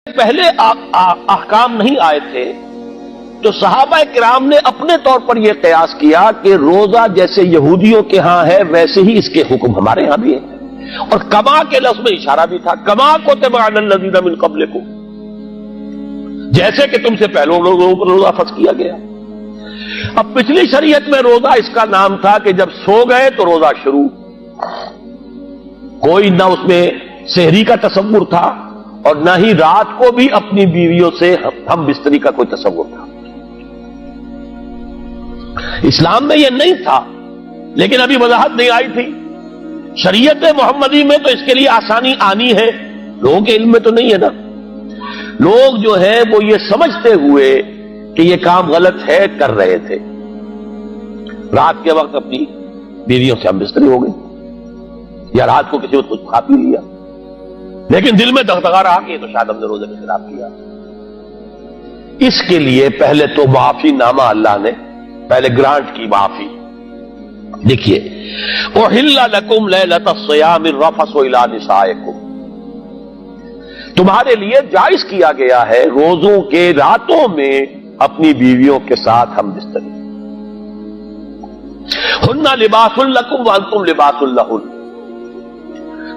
پہلے احکام نہیں آئے تھے تو صحابہ کرام نے اپنے طور پر یہ قیاس کیا کہ روزہ جیسے یہودیوں کے ہاں ہے ویسے ہی اس کے حکم ہمارے ہاں بھی ہے، اور کما کے لفظ میں اشارہ بھی تھا، کما کتب علی الذین من قبلکم، جیسے کہ تم سے پہلے لوگوں پر روزہ فرض کیا گیا۔ اب پچھلی شریعت میں روزہ اس کا نام تھا کہ جب سو گئے تو روزہ شروع، کوئی نہ اس میں سحری کا تصور تھا اور نہ ہی رات کو بھی اپنی بیویوں سے ہم بستری کا کوئی تصور تھا۔ اسلام میں یہ نہیں تھا، لیکن ابھی وضاحت نہیں آئی تھی۔ شریعت محمدی میں تو اس کے لیے آسانی آنی ہے، لوگوں کے علم میں تو نہیں ہے نا۔ لوگ جو ہے وہ یہ سمجھتے ہوئے کہ یہ کام غلط ہے کر رہے تھے، رات کے وقت اپنی بیویوں سے ہم بستری ہو گئی، یا رات کو کسی وقت کچھ کھا پی لیا، لیکن دل میں دغدغہ رہا کہ تو شاید ہم نے روزے میں خلاف کیا۔ اس کے لیے پہلے تو معافی نامہ اللہ نے پہلے گرانٹ کی معافی۔ دیکھیے احل لکم لیلۃ الصیام الرفث الی نسائکم، تمہارے لیے جائز کیا گیا ہے روزوں کے راتوں میں اپنی بیویوں کے ساتھ ہم بستری۔ ہن لباس لکم وانتم لباس لہن،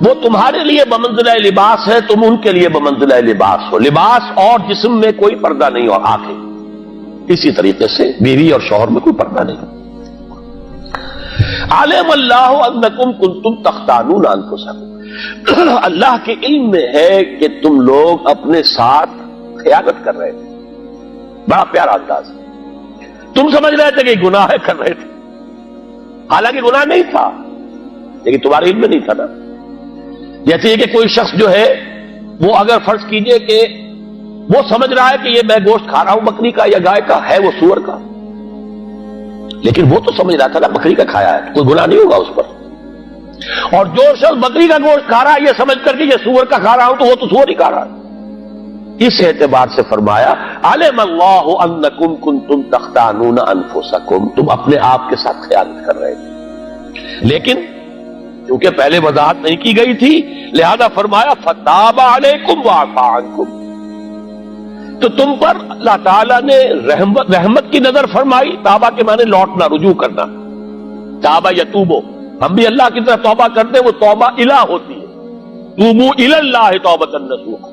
وہ تمہارے لیے بمنزلہ لباس ہے، تم ان کے لیے بمنزلہ لباس ہو۔ لباس اور جسم میں کوئی پردہ نہیں ہو آنکھیں، اسی طریقے سے بیوی اور شوہر میں کوئی پردہ نہیں۔ علم اللہ انکم کنتم تختانون انفسکم، اللہ کے علم میں ہے کہ تم لوگ اپنے ساتھ خیانت کر رہے تھے۔ بڑا پیارا انداز، تم سمجھ رہے تھے کہ گناہ ہے کر رہے تھے، حالانکہ گناہ نہیں تھا، لیکن تمہارے علم میں نہیں تھا نا۔ جیسے یہ کہ کوئی شخص جو ہے وہ اگر فرض کیجئے کہ وہ سمجھ رہا ہے کہ یہ میں گوشت کھا رہا ہوں بکری کا یا گائے کا، ہے وہ سور کا، لیکن وہ تو سمجھ رہا تھا نا بکری کا کھایا ہے، کوئی گناہ نہیں ہوگا اس پر۔ اور جو شخص بکری کا گوشت کھا رہا ہے یہ سمجھ کر کہ یہ سور کا کھا رہا ہوں تو وہ تو سور ہی کھا رہا ہے۔ اس اعتبار سے فرمایا علم اللہ انکم کنتم تختانون انفسکم، تم اپنے آپ کے ساتھ خیانت کر رہے تھے، لیکن کیونکہ پہلے وضاحت نہیں کی گئی تھی لہذا فرمایا فتاب علیکم وعفا عنکم، تو تم پر اللہ تعالیٰ نے رحمت کی نظر فرمائی۔ تابہ کے معنی لوٹنا، رجوع کرنا، تابہ یتوبو، ہم بھی اللہ کی طرف توبہ کرتے وہ توبہ الہ ہوتی ہے، توبو الی اللہ توبۃ نصوحا،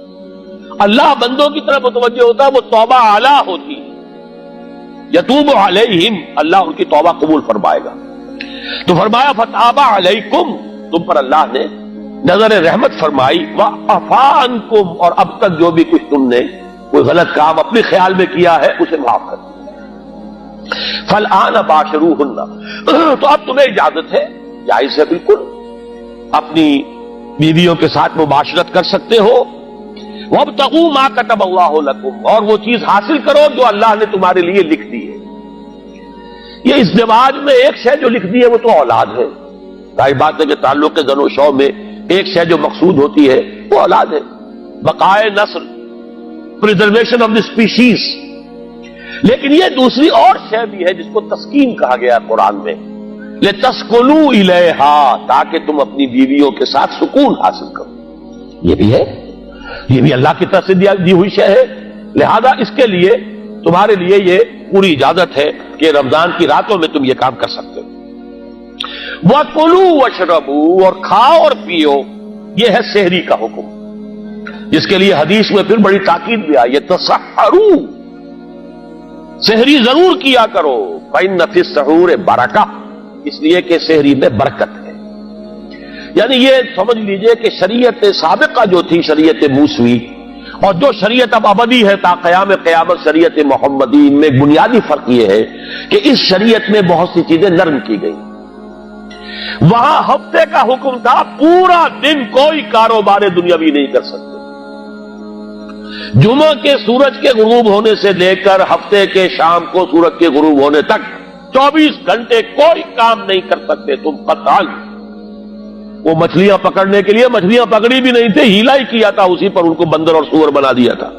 اللہ بندوں کی طرف متوجہ ہوتا ہے وہ توبہ اعلی ہوتی ہے۔ یتوب علیہم، اللہ ان کی توبہ قبول فرمائے گا۔ تو فرمایا فتاب علیکم، تم پر اللہ نے نظر رحمت فرمائی، وعفا عنکم، اور اب تک جو بھی کچھ تم نے کوئی غلط کام اپنے خیال میں کیا ہے اسے معاف کر دیا۔ فالآن باشروہن، تو اب تمہیں اجازت ہے، جائز ہے بالکل، اپنی بیویوں کے ساتھ مباشرت کر سکتے ہو۔ وابتغوا ما کتب اللہ لکم، اور وہ چیز حاصل کرو جو اللہ نے تمہارے لیے لکھ دی ہے۔ یہ ازدواج میں ایک شے جو لکھ دی ہے وہ تو اولاد ہے، ظاہر بات ہے کہ تعلق کے زن و شو میں ایک شے جو مقصود ہوتی ہے وہ اولاد ہے، بقائے نسل، پریزرویشن آف دی اسپیشیز۔ لیکن یہ دوسری اور شے بھی ہے جس کو تسکین کہا گیا قرآن میں، لِتَسْكُنُوا إِلَيْهَا، تاکہ تم اپنی بیویوں کے ساتھ سکون حاصل کرو۔ یہ بھی ہے، یہ بھی اللہ کی طرف سے دی ہوئی شے ہے، لہذا اس کے لیے تمہارے لیے یہ پوری اجازت ہے کہ رمضان کی راتوں میں تم یہ کام کر سکتے ہو۔ وَكُلُوا وَاشْرَبُوا، اور کھاؤ اور پیو، یہ ہے سحری کا حکم، جس کے لیے حدیث میں پھر بڑی تاکید بھی آئی ہے، تسحروا، سحری ضرور کیا کرو، فإن فی السحور برکہ، اس لیے کہ سحری میں برکت ہے۔ یعنی یہ سمجھ لیجئے کہ شریعت سابقہ جو تھی شریعت موسوی، اور جو شریعت اب ابدی ہے تا قیام قیامت شریعت محمدی میں بنیادی فرق یہ ہے کہ اس شریعت میں بہت سی چیزیں نرم کی گئی۔ وہاں ہفتے کا حکم تھا، پورا دن کوئی کاروبار دنیاوی نہیں کر سکتے، جمعہ کے سورج کے غروب ہونے سے لے کر ہفتے کے شام کو سورج کے غروب ہونے تک 24 گھنٹے کوئی کام نہیں کر سکتے تم قطعاً۔ وہ مچھلیاں پکڑنے کے لیے مچھلیاں پکڑی بھی نہیں تھے، ہیلا ہی کیا تھا، اسی پر ان کو بندر اور سور بنا دیا تھا۔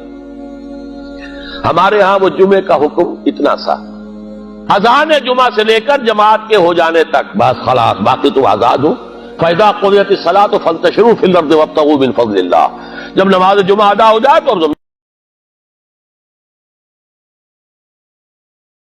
ہمارے ہاں وہ جمعے کا حکم اتنا سا، اذان جمعہ سے لے کر جماعت کے ہو جانے تک بس خلاص، باقی تو آزاد ہو۔ فَإِذَا قُضِيَتِ الصَّلَاةُ فَانتَشِرُوا فِي الْأَرْضِ وَابْتَغُوا مِن فَضْلِ اللَّهِ، جب نماز جمعہ ادا ہو جائے تو